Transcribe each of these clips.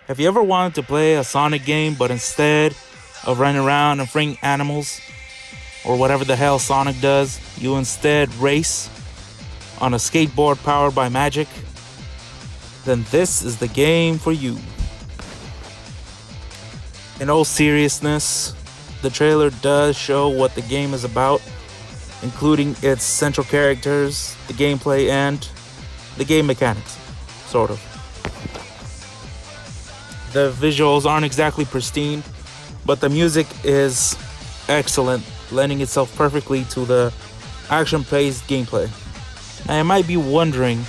Have you ever wanted to play a Sonic game, but instead of running around and freeing animals, or whatever the hell Sonic does, you instead race on a skateboard powered by magic? Then this is the game for you. In all seriousness, the trailer does show what the game is about, including its central characters, the gameplay, and the game mechanics, sort of. The visuals aren't exactly pristine, but the music is excellent, lending itself perfectly to the action-paced gameplay. Now you might be wondering,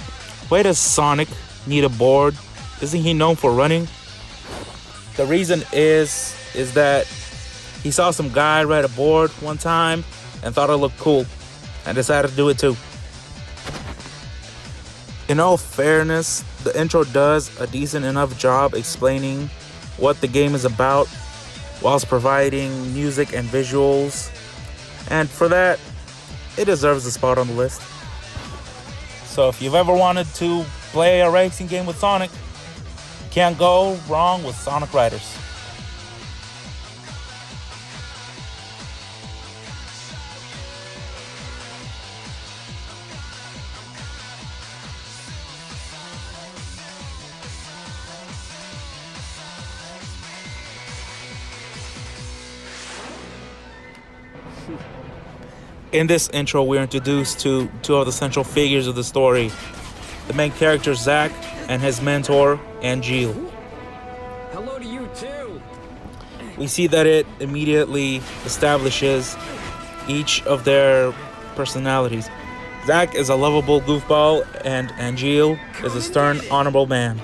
why does Sonic need a board? Isn't he known for running? The reason is that he saw some guy ride a board one time and thought it looked cool and decided to do it too. In all fairness, the intro does a decent enough job explaining what the game is about whilst providing music and visuals, and for that, it deserves a spot on the list. So if you've ever wanted to play a racing game with Sonic, you can't go wrong with Sonic Riders. In this intro, we're introduced to two of the central figures of the story. The main character, Zack, and his mentor, Angel. Hello to you too. We see that it immediately establishes each of their personalities. Zack is a lovable goofball, and Angel is a stern, honorable man.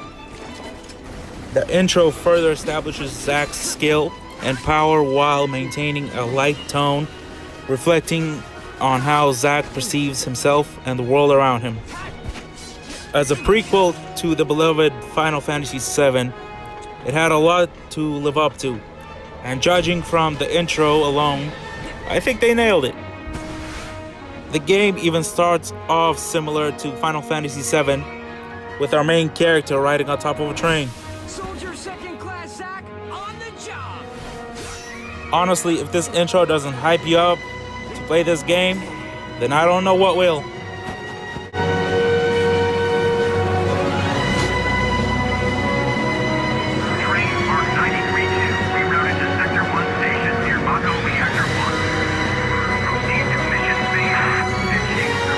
The intro further establishes Zack's skill and power while maintaining a light tone, reflecting on how Zack perceives himself and the world around him. As a prequel to the beloved Final Fantasy VII, it had a lot to live up to, and judging from the intro alone, I think they nailed it. The game even starts off similar to Final Fantasy VII, with our main character riding on top of a train. Soldier second class, Zack, on the job. Honestly, if this intro doesn't hype you up to play this game, then I don't know what will. Train Mark 93-2, rerouted to Sector 1 station near Mako Reactor 1. Proceed to mission phase and change the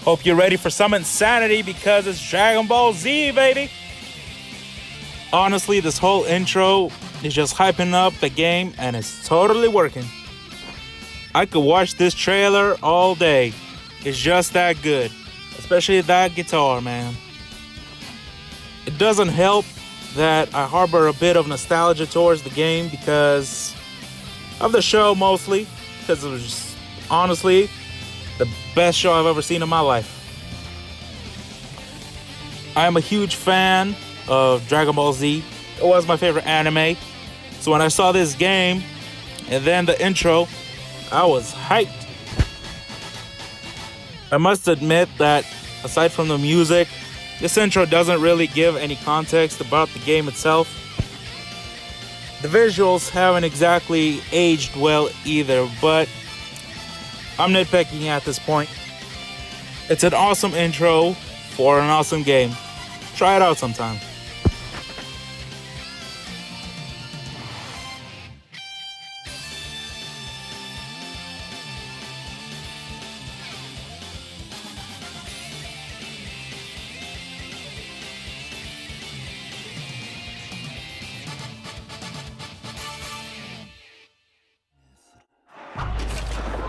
Hope you're ready for some insanity because it's Dragon Ball Z, baby! Honestly, this whole intro is just hyping up the game and it's totally working. I could watch this trailer all day. It's just that good. Especially that guitar, man. It doesn't help that I harbor a bit of nostalgia towards the game because of the show mostly. Because it was just, honestly, the best show I've ever seen in my life. I am a huge fan of Dragon Ball Z. It was my favorite anime. So when I saw this game and then the intro, I was hyped. I must admit that aside from the music, this intro doesn't really give any context about the game itself. The visuals haven't exactly aged well either, but I'm nitpicking at this point. It's an awesome intro for an awesome game. Try it out sometime.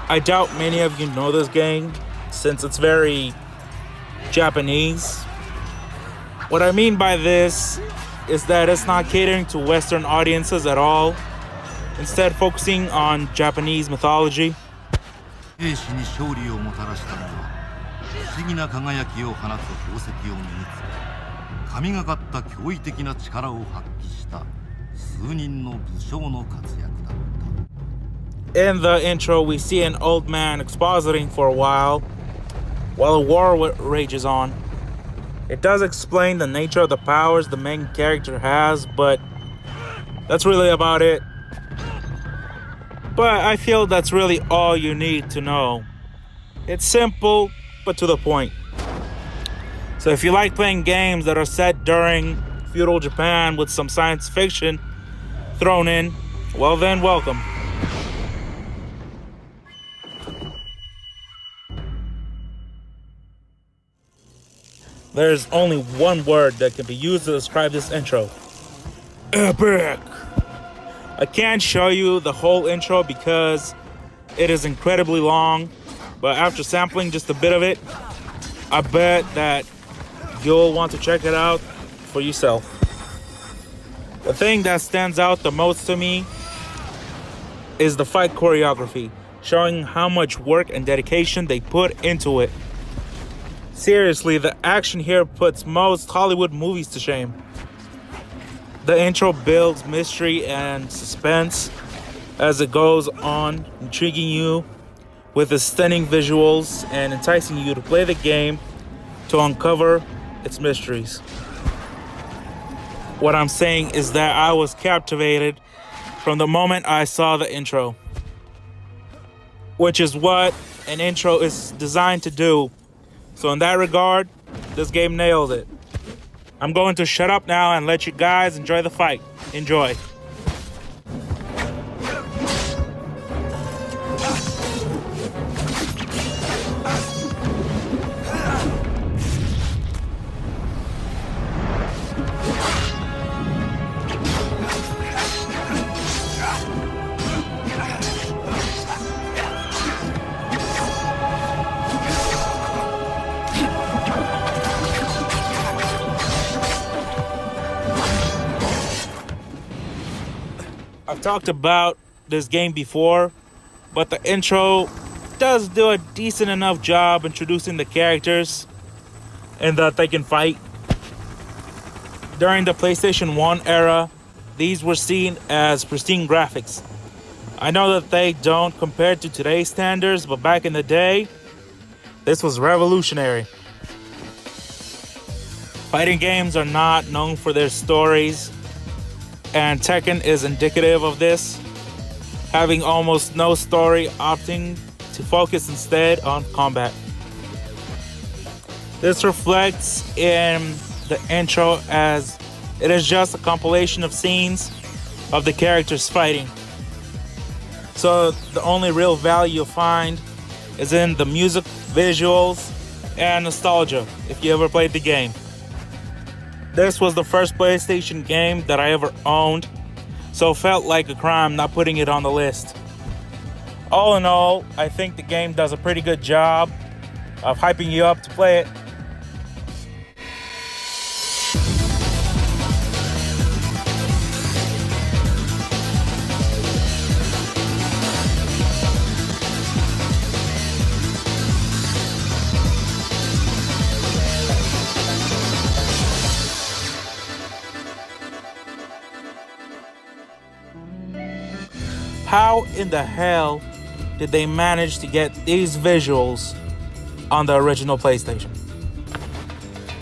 I doubt many of you know this game since it's very Japanese. What I mean by this is that it's not catering to Western audiences at all, instead focusing on Japanese mythology. 兵士に勝利をもたらしたのは不思議な輝きを放つ宝石を身につけ神がかった驚異的な力を発揮した数人の武将の活躍だった。In the intro, we see an old man expositing for a while a war rages on. It does explain the nature of the powers the main character has, but that's really about it. But I feel that's really all you need to know. It's simple, but to the point. So if you like playing games that are set during feudal Japan with some science fiction thrown in, well then, welcome. There's only one word that can be used to describe this intro. Epic! I can't show you the whole intro because it is incredibly long, but after sampling just a bit of it, I bet that you'll want to check it out for yourself. The thing that stands out the most to me is the fight choreography, showing how much work and dedication they put into it. Seriously, the action here puts most Hollywood movies to shame. The intro builds mystery and suspense as it goes on, intriguing you with its stunning visuals and enticing you to play the game to uncover its mysteries. What I'm saying is that I was captivated from the moment I saw the intro, which is what an intro is designed to do. So in that regard, this game nailed it. I'm going to shut up now and let you guys enjoy the fight. Enjoy. I've talked about this game before, but the intro does do a decent enough job introducing the characters and that they can fight. During the PlayStation 1 era, these were seen as pristine graphics. I know that they don't compare to today's standards, but back in the day, this was revolutionary. Fighting games are not known for their stories, and Tekken is indicative of this, having almost no story, opting to focus instead on combat. This reflects in the intro as it is just a compilation of scenes of the characters fighting. So the only real value you'll find is in the music, visuals, and nostalgia if you ever played the game. This was the first PlayStation game that I ever owned, so it felt like a crime not putting it on the list. All in all, I think the game does a pretty good job of hyping you up to play it. How in the hell did they manage to get these visuals on the original PlayStation?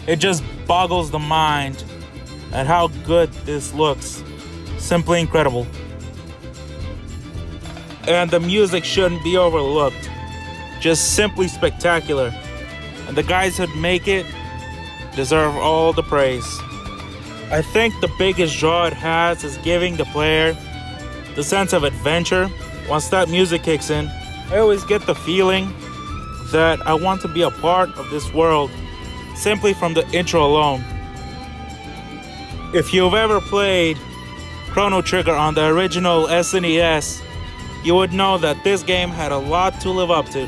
It just boggles the mind at how good this looks. Simply incredible. And the music shouldn't be overlooked. Just simply spectacular. And the guys who make it deserve all the praise. I think the biggest draw it has is giving the player the sense of adventure. Once that music kicks in, I always get the feeling that I want to be a part of this world simply from the intro alone. If you've ever played Chrono Trigger on the original SNES, you would know that this game had a lot to live up to.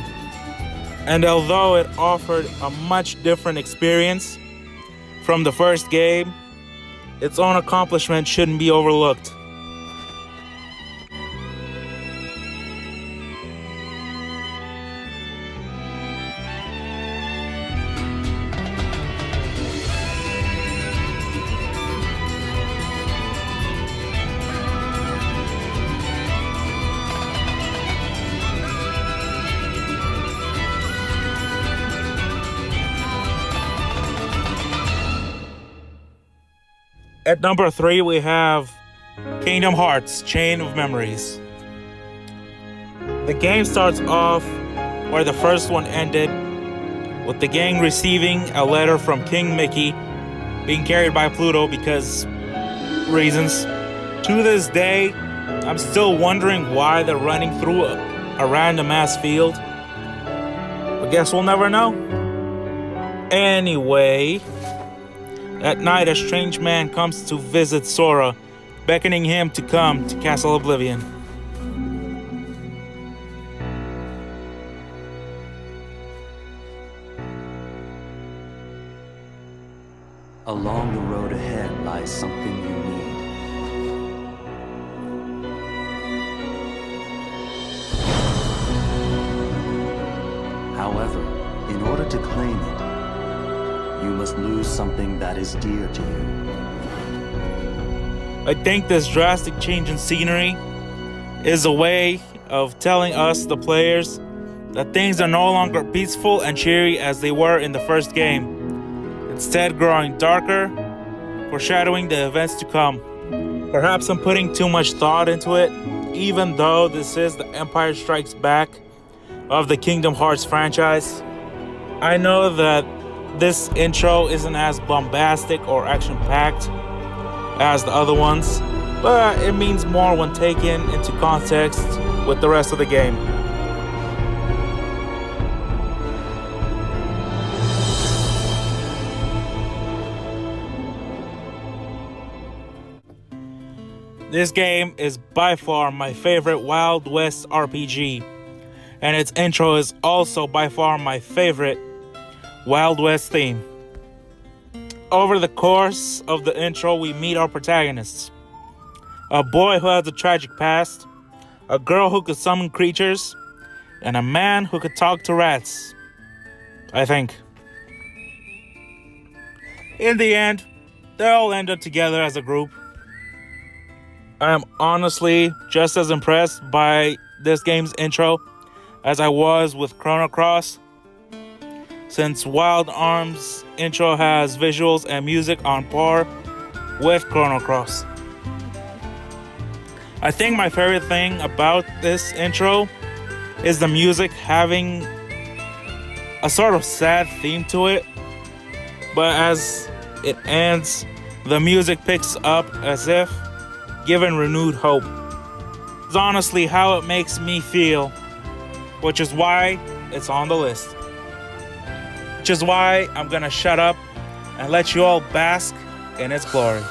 And although it offered a much different experience from the first game, its own accomplishment shouldn't be overlooked. At number 3, we have Kingdom Hearts Chain of Memories. The game starts off where the first one ended, with the gang receiving a letter from King Mickey being carried by Pluto because reasons. To this day, I'm still wondering why they're running through a random ass field. I guess we'll never know. Anyway, at night, a strange man comes to visit Sora, beckoning him to come to Castle Oblivion. Along the road ahead lies something you need. However, in order to claim it, you must lose something that is dear to you. I think this drastic change in scenery is a way of telling us, the players, that things are no longer peaceful and cheery as they were in the first game. Instead, growing darker, foreshadowing the events to come. Perhaps I'm putting too much thought into it, even though this is the Empire Strikes Back of the Kingdom Hearts franchise. I know that this intro isn't as bombastic or action-packed as the other ones, but it means more when taken into context with the rest of the game. This game is by far my favorite Wild West RPG, and its intro is also by far my favorite Wild West theme. Over the course of the intro, we meet our protagonists. A boy who has a tragic past, a girl who could summon creatures, and a man who could talk to rats. I think. In the end, they all end up together as a group. I am honestly just as impressed by this game's intro as I was with Chrono Cross, since Wild Arms' intro has visuals and music on par with Chrono Cross. I think my favorite thing about this intro is the music having a sort of sad theme to it, but as it ends, the music picks up as if given renewed hope. It's honestly how it makes me feel, which is why it's on the list. Which is why I'm gonna shut up and let you all bask in its glory.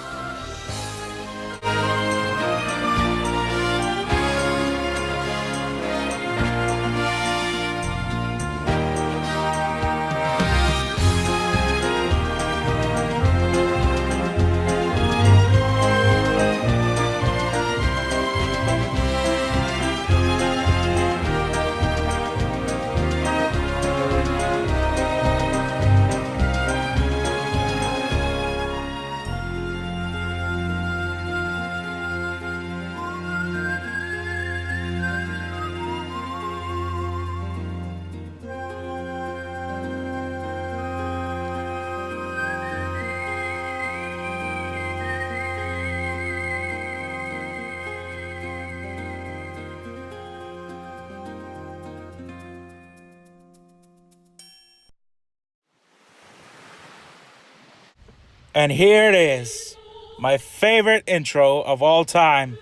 And here it is, my favorite intro of all time,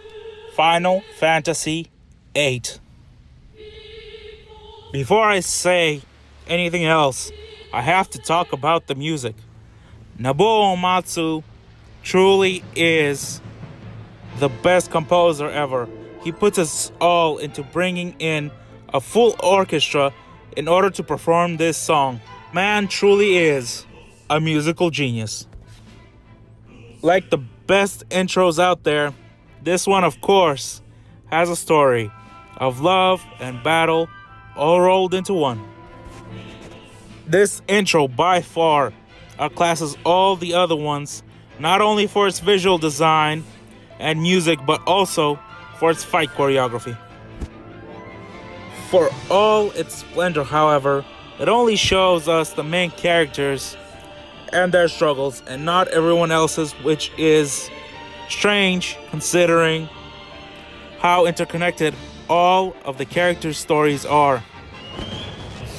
Final Fantasy VIII. Before I say anything else, I have to talk about the music. Nobuo Uematsu truly is the best composer ever. He puts us all into bringing in a full orchestra in order to perform this song. Man truly is a musical genius. Like the best intros out there, this one, of course, has a story of love and battle all rolled into one. This intro by far outclasses all the other ones, not only for its visual design and music, but also for its fight choreography. For all its splendor, however, it only shows us the main characters and their struggles and not everyone else's, which is strange considering how interconnected all of the characters' stories are.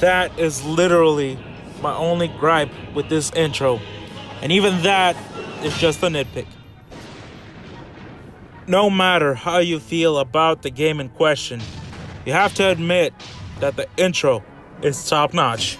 That is literally my only gripe with this intro, and even that is just a nitpick. No matter how you feel about the game in question, you have to admit that the intro is top-notch.